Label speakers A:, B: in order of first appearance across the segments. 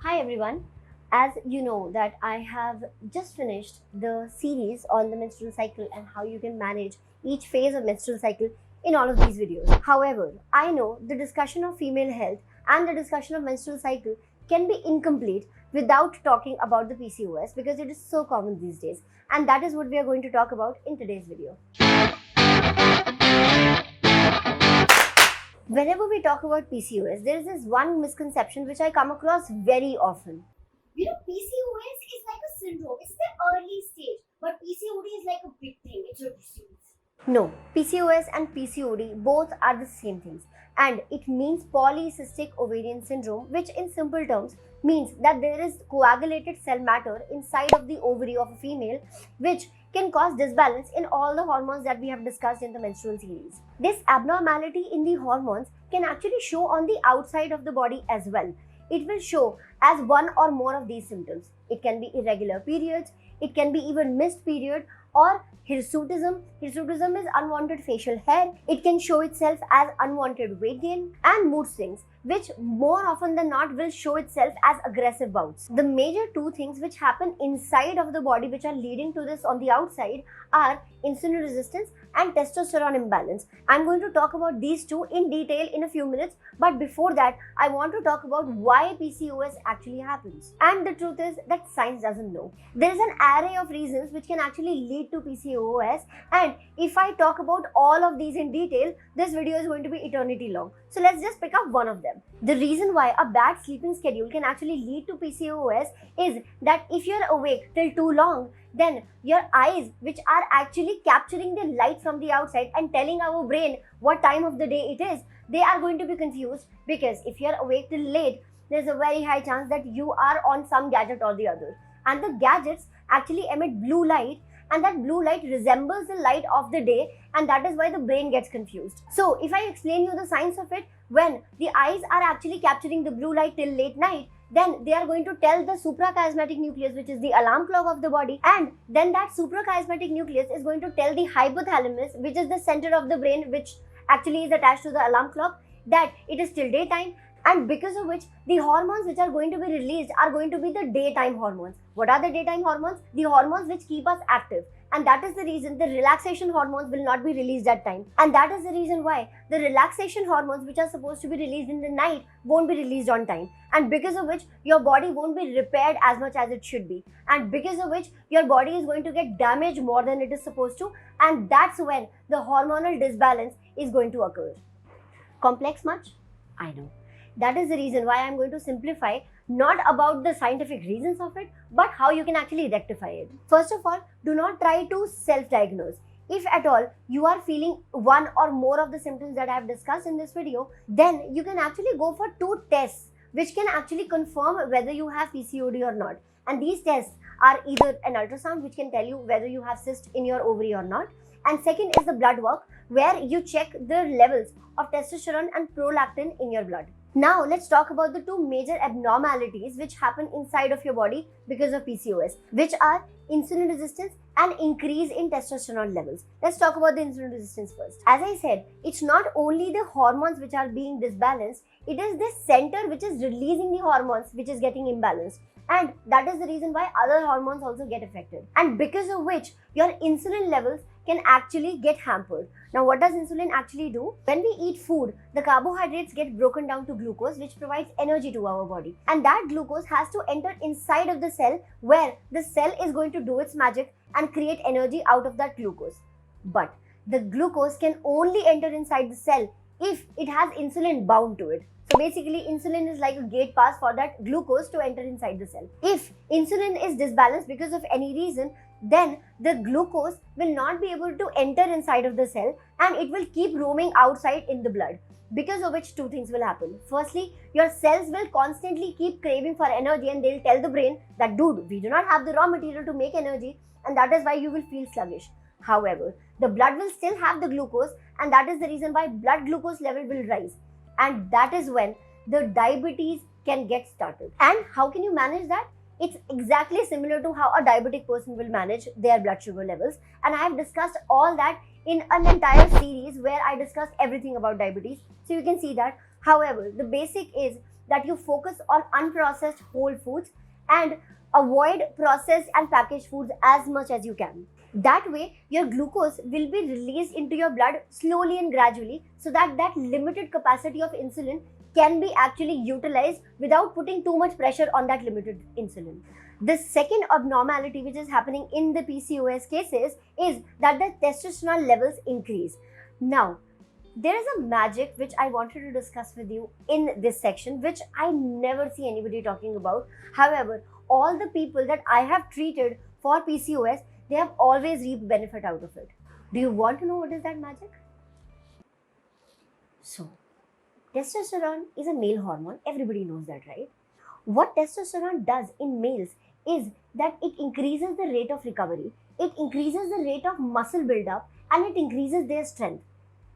A: Hi everyone. As you know that I have just finished the series on the menstrual cycle and how you can manage each phase of menstrual cycle in all of these videos. However, I know the discussion of female health and the discussion of menstrual cycle can be incomplete without talking about the PCOS because it is so common these days, and that is what we are going to talk about in today's video. Whenever we talk about PCOS, there is this one misconception which I come across very often.
B: PCOS is like a syndrome. It's the early stage, but PCOD is like a big thing. It's a disease.
A: No, PCOS and PCOD both are the same things, and it means polycystic ovarian syndrome, which in simple terms means that there is coagulated cell matter inside of the ovary of a female, which can cause disbalance in all the hormones that we have discussed in the menstrual series. This abnormality in the hormones can actually show on the outside of the body as well. It will show as one or more of these symptoms. It can be irregular periods, it can be even missed period, or hirsutism. Hirsutism is unwanted facial hair. It can show itself as unwanted weight gain and mood swings, which more often than not will show itself as aggressive bouts. The major two things which happen inside of the body which are leading to this on the outside are insulin resistance and testosterone imbalance. I'm going to talk about these two in detail in a few minutes, but before that I want to talk about why PCOS actually happens. And the truth is that science doesn't know. There is an array of reasons which can actually lead to PCOS, and if I talk about all of these in detail, this video is going to be eternity long. So let's just pick up one of them. The reason why a bad sleeping schedule can actually lead to PCOS is that if you're awake till too long, then your eyes, which are actually capturing the light from the outside and telling our brain what time of the day it is, they are going to be confused, because if you're awake till late, there's a very high chance that you are on some gadget or the other. And the gadgets actually emit blue light, and that blue light resembles the light of the day, and that is why the brain gets confused. So if I explain you the science of it, when the eyes are actually capturing the blue light till late night, then they are going to tell the suprachiasmatic nucleus, which is the alarm clock of the body, and then that suprachiasmatic nucleus is going to tell the hypothalamus, which is the center of the brain which actually is attached to the alarm clock, that it is still daytime, and because of which the hormones which are going to be released are going to be the daytime hormones. What are the daytime hormones? The hormones which keep us active. And that is the reason the relaxation hormones will not be released at time. And that is the reason why the relaxation hormones which are supposed to be released in the night won't be released on time. And because of which your body won't be repaired as much as it should be. And because of which your body is going to get damaged more than it is supposed to. And that's when the hormonal disbalance is going to occur. Complex much? I know. That is the reason why I'm going to simplify, not about the scientific reasons of it, but how you can actually rectify it. First of all, do not try to self-diagnose. If at all you are feeling one or more of the symptoms that I have discussed in this video, then you can actually go for 2 tests which can actually confirm whether you have PCOD or not. And these tests are either an ultrasound which can tell you whether you have cyst in your ovary or not, and second is the blood work where you check the levels of testosterone and prolactin in your blood. Now let's talk about the 2 major abnormalities which happen inside of your body because of PCOS, which are insulin resistance and increase in testosterone levels. Let's talk about the insulin resistance first. As I said, it's not only the hormones which are being disbalanced, it is the center which is releasing the hormones which is getting imbalanced. And that is the reason why other hormones also get affected. And because of which your insulin levels can actually get hampered. Now what does insulin actually do? When we eat food, the carbohydrates get broken down to glucose, which provides energy to our body. And that glucose has to enter inside of the cell, where the cell is going to do its magic and create energy out of that glucose. But the glucose can only enter inside the cell if it has insulin bound to it. So basically insulin is like a gate pass for that glucose to enter inside the cell. If insulin is disbalanced because of any reason, then the glucose will not be able to enter inside of the cell, and it will keep roaming outside in the blood. Because of which 2 things will happen. Firstly, your cells will constantly keep craving for energy, and they'll tell the brain that, dude, we do not have the raw material to make energy, and that is why you will feel sluggish. However, the blood will still have the glucose, and that is the reason why blood glucose level will rise. And that is when the diabetes can get started. And how can you manage that? It's exactly similar to how a diabetic person will manage their blood sugar levels. And I have discussed all that in an entire series where I discussed everything about diabetes. So you can see that. However, the basic is that you focus on unprocessed whole foods and avoid processed and packaged foods as much as you can. That way, your glucose will be released into your blood slowly and gradually, so that that limited capacity of insulin can be actually utilized without putting too much pressure on that limited insulin. The second abnormality which is happening in the PCOS cases is that the testosterone levels increase. Now, there is a magic which I wanted to discuss with you in this section, which I never see anybody talking about. However, all the people that I have treated for PCOS, they have always reaped benefit out of it. Do you want to know what is that magic? So, testosterone is a male hormone. Everybody knows that, right? What testosterone does in males is that it increases the rate of recovery, it increases the rate of muscle buildup, and it increases their strength.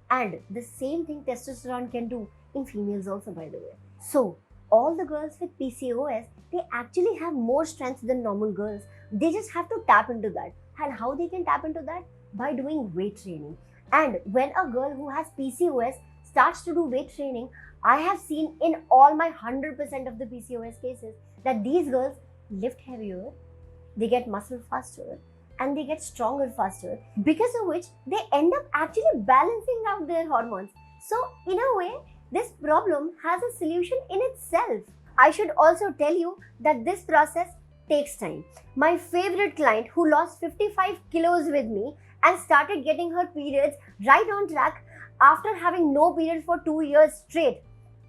A: And the same thing testosterone can do in females also, by the way. So, all the girls with PCOS, they actually have more strength than normal girls. They just have to tap into that. And how they can tap into that? By doing weight training. And when a girl who has PCOS starts to do weight training, I have seen in all my 100% of the PCOS cases that these girls lift heavier, they get muscle faster, and they get stronger faster, because of which they end up actually balancing out their hormones. So in a way, this problem has a solution in itself. I should also tell you that this process takes time. My favorite client who lost 55 kilos with me and started getting her periods right on track after having no period for 2 years straight,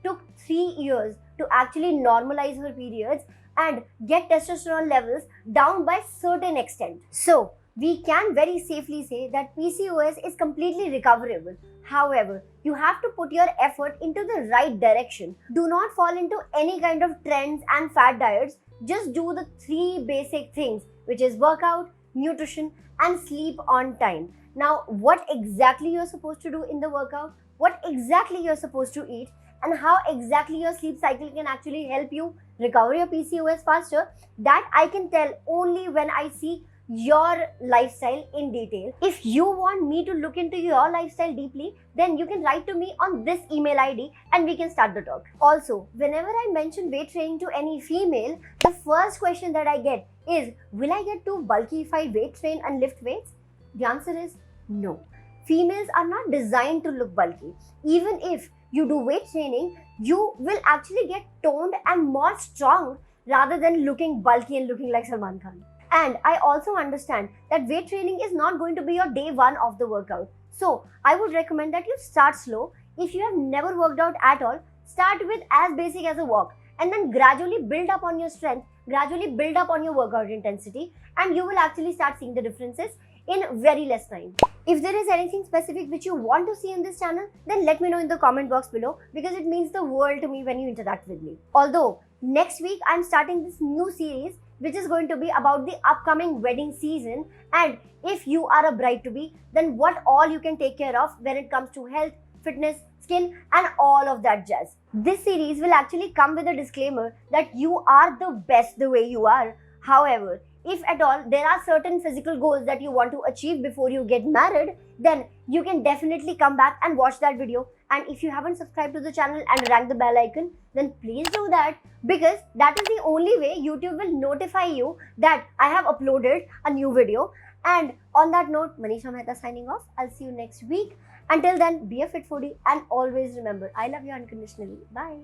A: took 3 years to actually normalize her periods and get testosterone levels down by certain extent. So, we can very safely say that PCOS is completely recoverable. However, you have to put your effort into the right direction. Do not fall into any kind of trends and fad diets. Just do the 3 basic things, which is workout, nutrition, and sleep on time. Now, what exactly you're supposed to do in the workout, what exactly you're supposed to eat, and how exactly your sleep cycle can actually help you recover your PCOS faster, that I can tell only when I see your lifestyle in detail. If you want me to look into your lifestyle deeply, then you can write to me on this email ID and we can start the talk. Also, whenever I mention weight training to any female, the first question that I get is, will I get too bulky if I weight train and lift weights? The answer is no. Females are not designed to look bulky. Even if you do weight training, you will actually get toned and more strong rather than looking bulky and looking like Salman Khan. And I also understand that weight training is not going to be your day one of the workout. So I would recommend that you start slow. If you have never worked out at all, start with as basic as a walk and then gradually build up on your strength, gradually build up on your workout intensity, and you will actually start seeing the differences in very less time. If there is anything specific which you want to see in this channel, then let me know in the comment box below, because it means the world to me when you interact with me. Although next week I'm starting this new series which is going to be about the upcoming wedding season, and if you are a bride-to-be, then what all you can take care of when it comes to health, fitness, skin, and all of that jazz. This series will actually come with a disclaimer that you are the best the way you are. However, if at all there are certain physical goals that you want to achieve before you get married, then you can definitely come back and watch that video. And if you haven't subscribed to the channel and rang the bell icon, then please do that, because that is the only way YouTube will notify you that I have uploaded a new video. And on that note, Manisha Mehta signing off. I'll see you next week. Until then, be a fit foodie and always remember, I love you unconditionally. Bye.